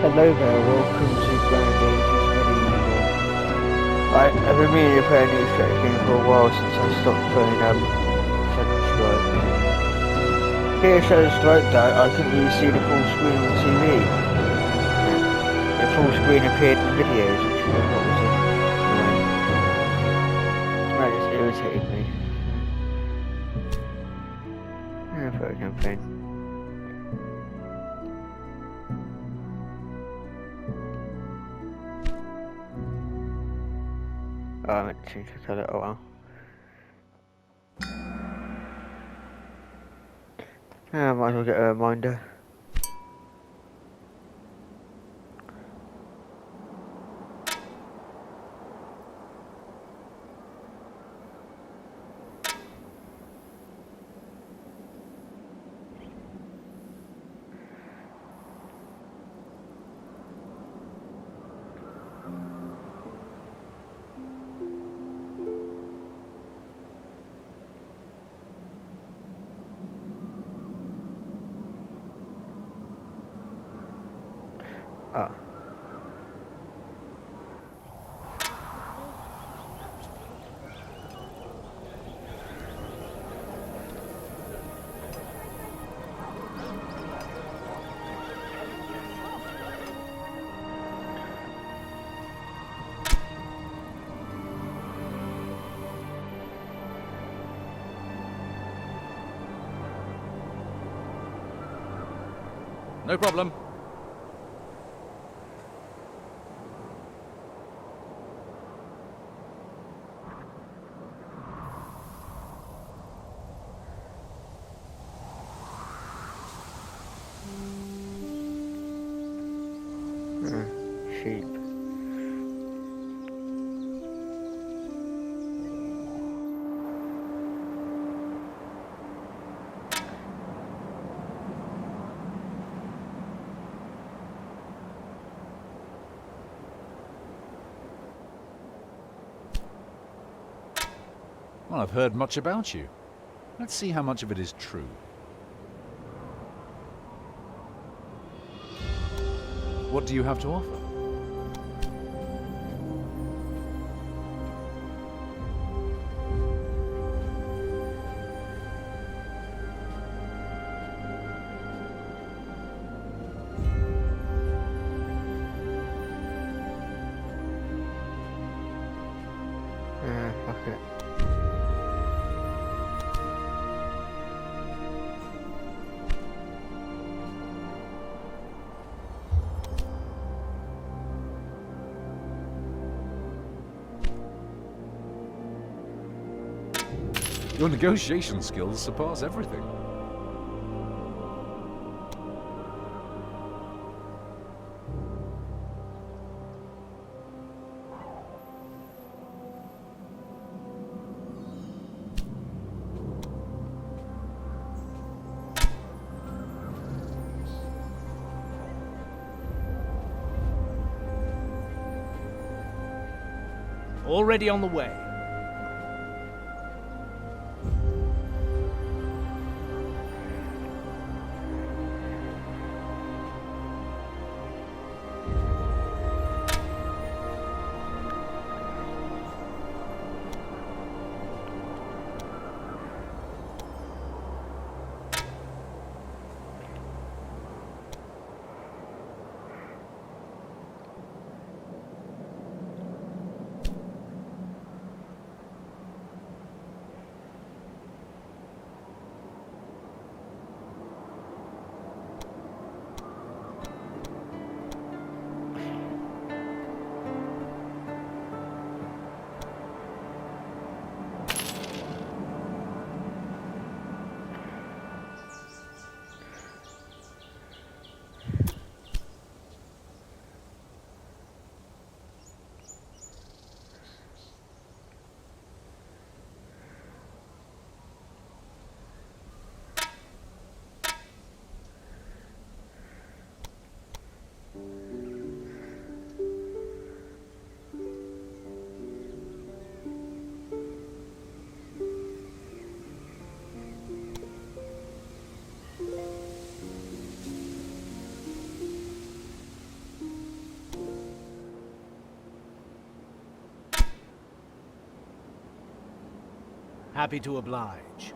Hello there, welcome to Grand Ages Medieval. I've been meaning to play a new stretch game for a while since I stopped playing Second Strike. Here shows like that, I couldn't really see the full screen on the TV. The full screen appeared in the videos, which I thought was annoying. That just irritated me. I thought I was playing. Oh, I meant to change the colour, oh well. I might as well get a reminder. Ah. No problem. Sheep. Well, I've heard much about you. Let's see how much of it is true. What do you have to offer? Fuck it. Your negotiation skills surpass everything. Already on the way. Happy to oblige.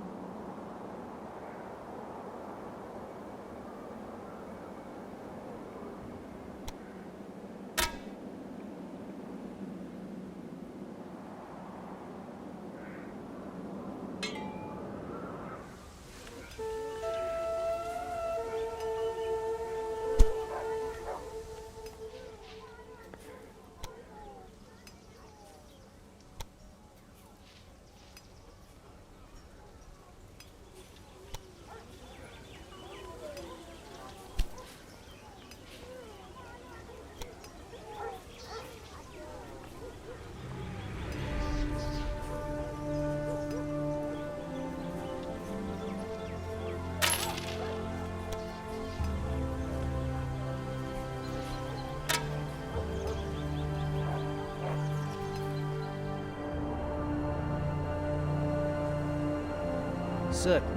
Certainly.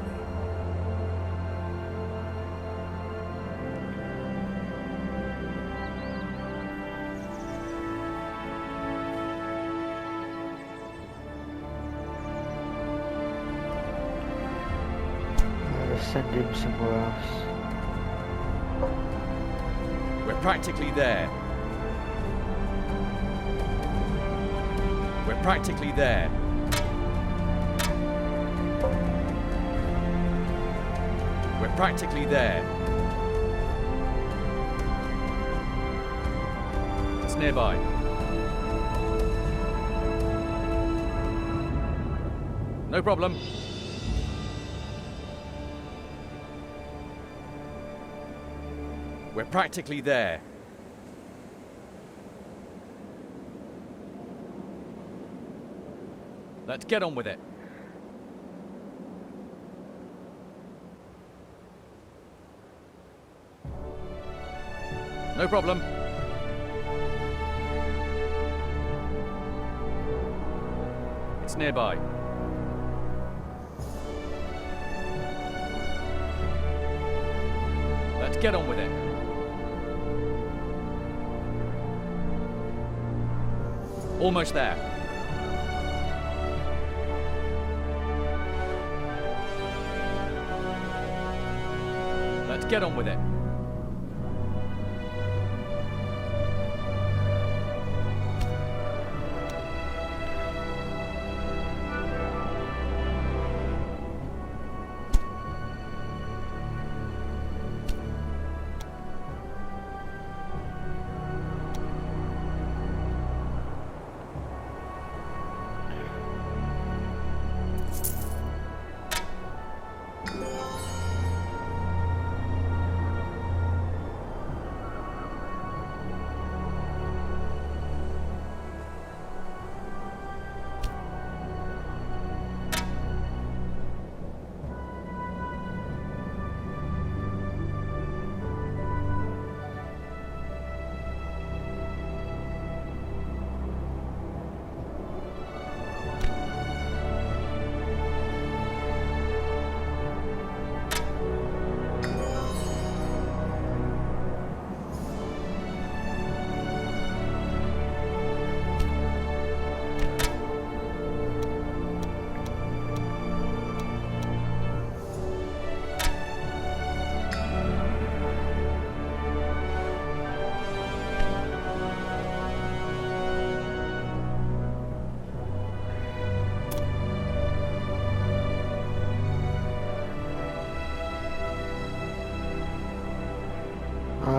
Let's send him somewhere else. We're practically there. We're practically there. We're practically there. It's nearby. No problem. We're practically there. Let's get on with it. No problem. It's nearby. Let's get on with it. Almost there. Let's get on with it.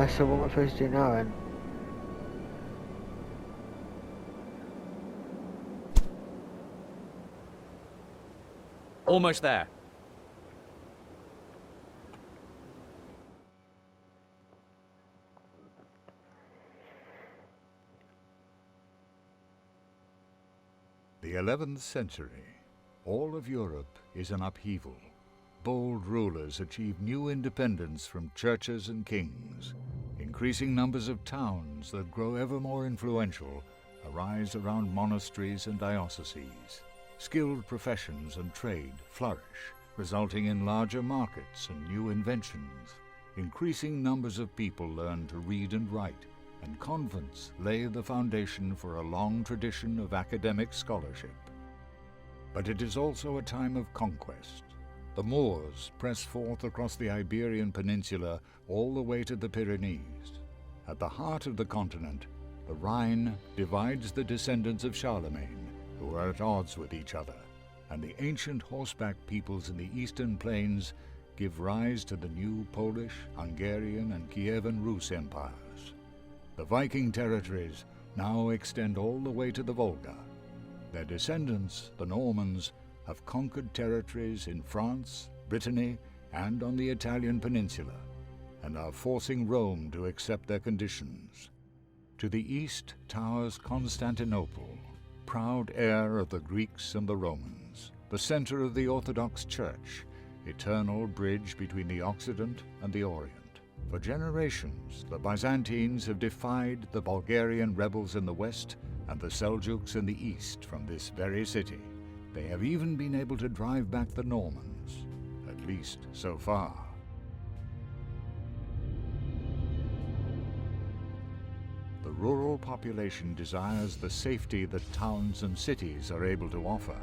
So what am I supposed to do now then? Almost there. The 11th century. All of Europe is an upheaval. Bold rulers achieve new independence from churches and kings. Increasing numbers of towns that grow ever more influential arise around monasteries and dioceses. Skilled professions and trade flourish, resulting in larger markets and new inventions. Increasing numbers of people learn to read and write, and convents lay the foundation for a long tradition of academic scholarship. But it is also a time of conquest. The Moors press forth across the Iberian Peninsula all the way to the Pyrenees. At the heart of the continent, the Rhine divides the descendants of Charlemagne, who are at odds with each other, and the ancient horseback peoples in the eastern plains give rise to the new Polish, Hungarian, and Kievan Rus empires. The Viking territories now extend all the way to the Volga. Their descendants, the Normans, have conquered territories in France, Brittany, and on the Italian peninsula, and are forcing Rome to accept their conditions. To the east towers Constantinople, proud heir of the Greeks and the Romans, the center of the Orthodox Church, eternal bridge between the Occident and the Orient. For generations, the Byzantines have defied the Bulgarian rebels in the west and the Seljuks in the east from this very city. They have even been able to drive back the Normans, at least so far. The rural population desires the safety that towns and cities are able to offer,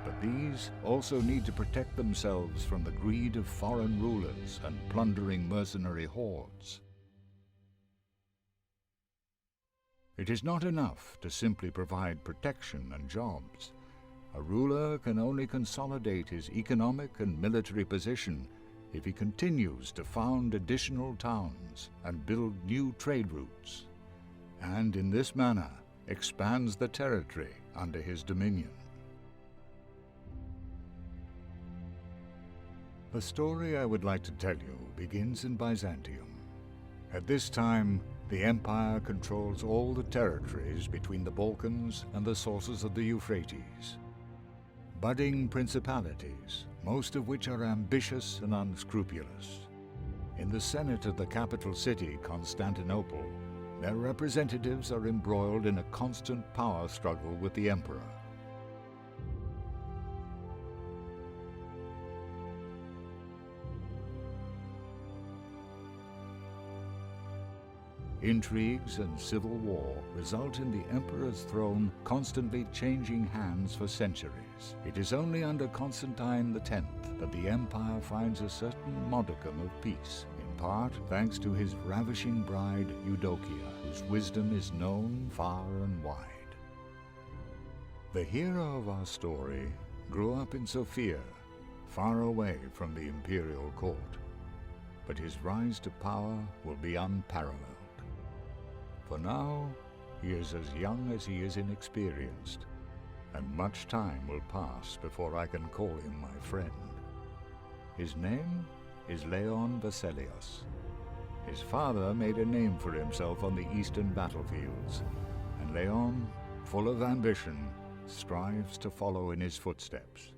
but these also need to protect themselves from the greed of foreign rulers and plundering mercenary hordes. It is not enough to simply provide protection and jobs. A ruler can only consolidate his economic and military position if he continues to found additional towns and build new trade routes, and in this manner expands the territory under his dominion. The story I would like to tell you begins in Byzantium. At this time, the empire controls all the territories between the Balkans and the sources of the Euphrates. Budding principalities, most of which are ambitious and unscrupulous. In the Senate of the capital city, Constantinople, their representatives are embroiled in a constant power struggle with the emperor. Intrigues and civil war result in the emperor's throne constantly changing hands for centuries. It is only under Constantine X that the empire finds a certain modicum of peace, in part thanks to his ravishing bride Eudokia, whose wisdom is known far and wide. The hero of our story grew up in Sofia, far away from the imperial court, but his rise to power will be unparalleled. For now, he is as young as he is inexperienced, and much time will pass before I can call him my friend. His name is Leon Vesalius. His father made a name for himself on the eastern battlefields, and Leon, full of ambition, strives to follow in his footsteps.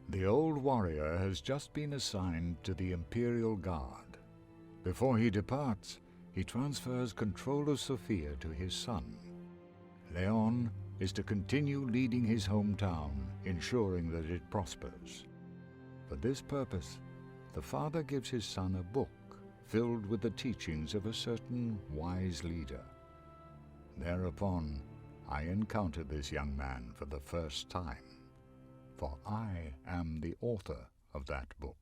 The old warrior has just been assigned to the Imperial Guard. Before he departs, he transfers control of Sofia to his son. Leon is to continue leading his hometown, ensuring that it prospers. For this purpose, the father gives his son a book filled with the teachings of a certain wise leader. Thereupon, I encounter this young man for the first time, for I am the author of that book.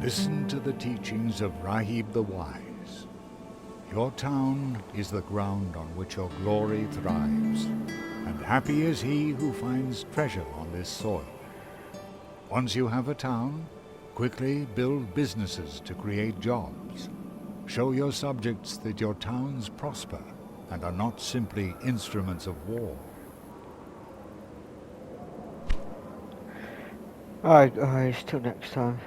Listen to the teachings of Rahib the Wise. Your town is the ground on which your glory thrives, and happy is he who finds treasure on this soil. Once you have a town, quickly build businesses to create jobs. Show your subjects that your towns prosper and are not simply instruments of war. Alright guys, till next time.